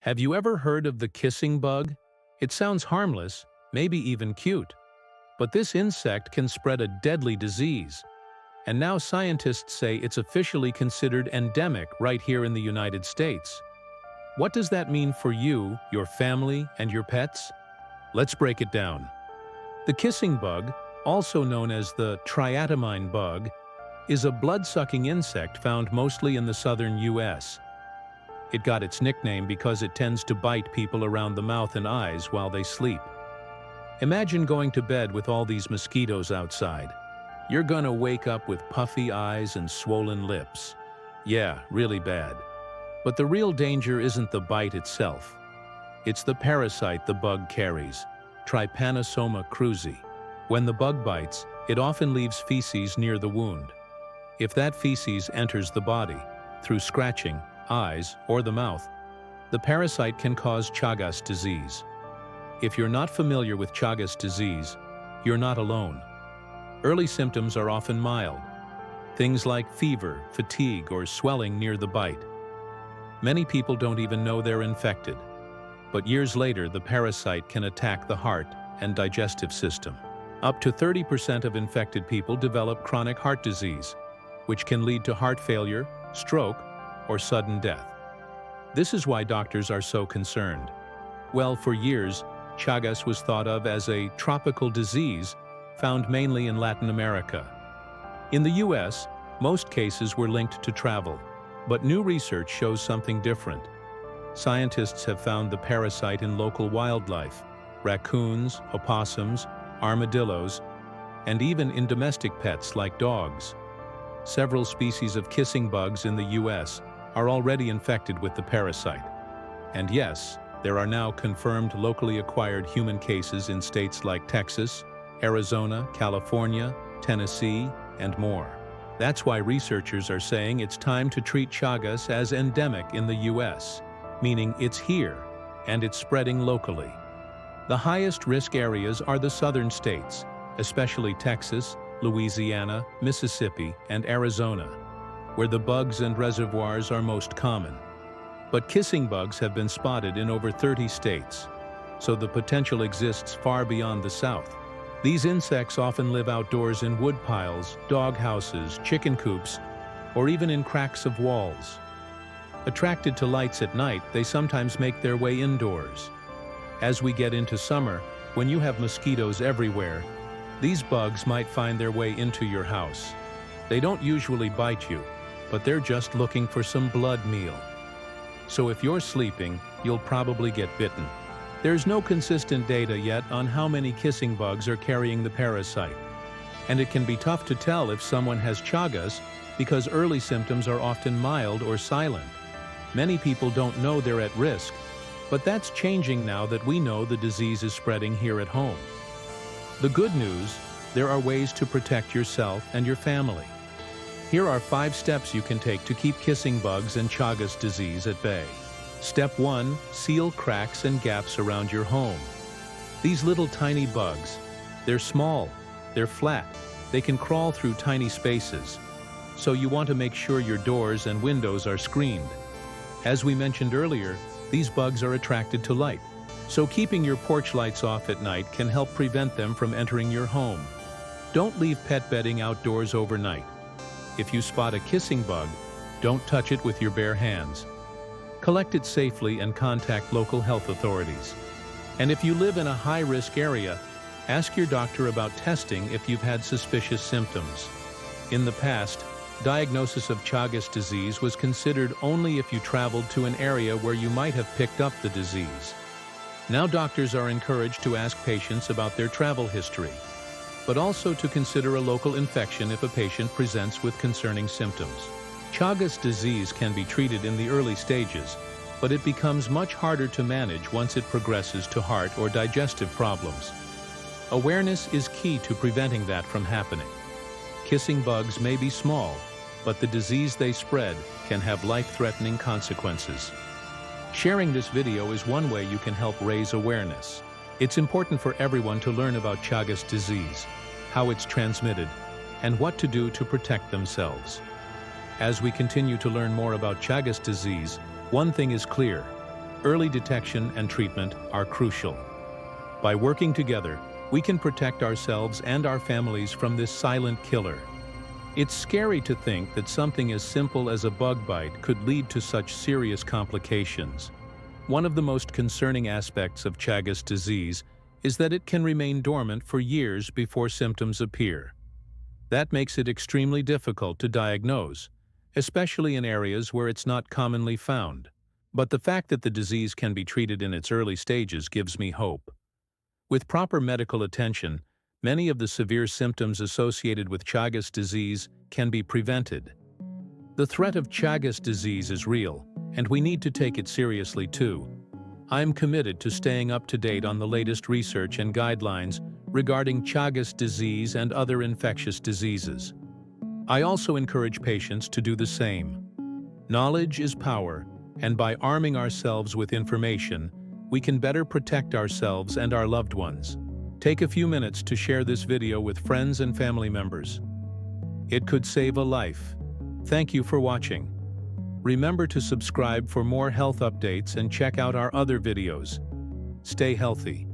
Have you ever heard of the kissing bug? It sounds harmless, maybe even cute. But this insect can spread a deadly disease. And now scientists say it's officially considered endemic right here in the United States. What does that mean for you, your family, and your pets? Let's break it down. The kissing bug, also known as the triatomine bug, is a blood-sucking insect found mostly in the southern U.S. It got its nickname because it tends to bite people around the mouth and eyes while they sleep. Imagine going to bed with all these mosquitoes outside. You're gonna wake up with puffy eyes and swollen lips. Yeah, really bad. But the real danger isn't the bite itself. It's the parasite the bug carries, Trypanosoma cruzi. When the bug bites, it often leaves feces near the wound. If that feces enters the body, through scratching, eyes, or the mouth, the parasite can cause Chagas disease. If you're not familiar with Chagas disease, you're not alone. Early symptoms are often mild. Things like fever, fatigue, or swelling near the bite. Many people don't even know they're infected. But years later, the parasite can attack the heart and digestive system. Up to 30% of infected people develop chronic heart disease, which can lead to heart failure, stroke, or sudden death. This is why doctors are so concerned. Well, for years, Chagas was thought of as a tropical disease found mainly in Latin America. In the US, most cases were linked to travel, but new research shows something different. Scientists have found the parasite in local wildlife, raccoons, opossums, armadillos, and even in domestic pets like dogs. Several species of kissing bugs in the US are already infected with the parasite. And yes, there are now confirmed locally acquired human cases in states like Texas, Arizona, California, Tennessee, and more. That's why researchers are saying it's time to treat Chagas as endemic in the US, meaning it's here, and it's spreading locally. The highest risk areas are the southern states, especially Texas, Louisiana, Mississippi, and Arizona, where the bugs and reservoirs are most common. But kissing bugs have been spotted in over 30 states, so the potential exists far beyond the South. These insects often live outdoors in wood piles, dog houses, chicken coops, or even in cracks of walls. Attracted to lights at night, they sometimes make their way indoors. As we get into summer, when you have mosquitoes everywhere, these bugs might find their way into your house. They don't usually bite you, but they're just looking for some blood meal. So if you're sleeping, you'll probably get bitten. There's no consistent data yet on how many kissing bugs are carrying the parasite. And it can be tough to tell if someone has Chagas because early symptoms are often mild or silent. Many people don't know they're at risk, but that's changing now that we know the disease is spreading here at home. The good news, there are ways to protect yourself and your family. Here are 5 steps you can take to keep kissing bugs and Chagas disease at bay. Step 1. Seal cracks and gaps around your home. These little tiny bugs, they're small, they're flat, they can crawl through tiny spaces, so you want to make sure your doors and windows are screened. As we mentioned earlier, these bugs are attracted to light, so keeping your porch lights off at night can help prevent them from entering your home. Don't leave pet bedding outdoors overnight. If you spot a kissing bug, don't touch it with your bare hands. Collect it safely and contact local health authorities. And if you live in a high-risk area, ask your doctor about testing if you've had suspicious symptoms. In the past, diagnosis of Chagas disease was considered only if you traveled to an area where you might have picked up the disease. Now doctors are encouraged to ask patients about their travel history, but also to consider a local infection if a patient presents with concerning symptoms. Chagas disease can be treated in the early stages, but it becomes much harder to manage once it progresses to heart or digestive problems. Awareness is key to preventing that from happening. Kissing bugs may be small, but the disease they spread can have life-threatening consequences. Sharing this video is one way you can help raise awareness. It's important for everyone to learn about Chagas disease, how it's transmitted, and what to do to protect themselves. As we continue to learn more about Chagas disease, one thing is clear: Early detection and treatment are crucial. By working together, we can protect ourselves and our families from this silent killer. It's scary to think that something as simple as a bug bite could lead to such serious complications. One of the most concerning aspects of Chagas disease is that it can remain dormant for years before symptoms appear. That makes it extremely difficult to diagnose, especially in areas where it's not commonly found. But the fact that the disease can be treated in its early stages gives me hope. With proper medical attention, many of the severe symptoms associated with Chagas disease can be prevented. The threat of Chagas disease is real, and we need to take it seriously too. I'm committed to staying up to date on the latest research and guidelines regarding Chagas disease and other infectious diseases. I also encourage patients to do the same. Knowledge is power, and by arming ourselves with information, we can better protect ourselves and our loved ones. Take a few minutes to share this video with friends and family members. It could save a life. Thank you for watching. Remember to subscribe for more health updates and check out our other videos. Stay healthy.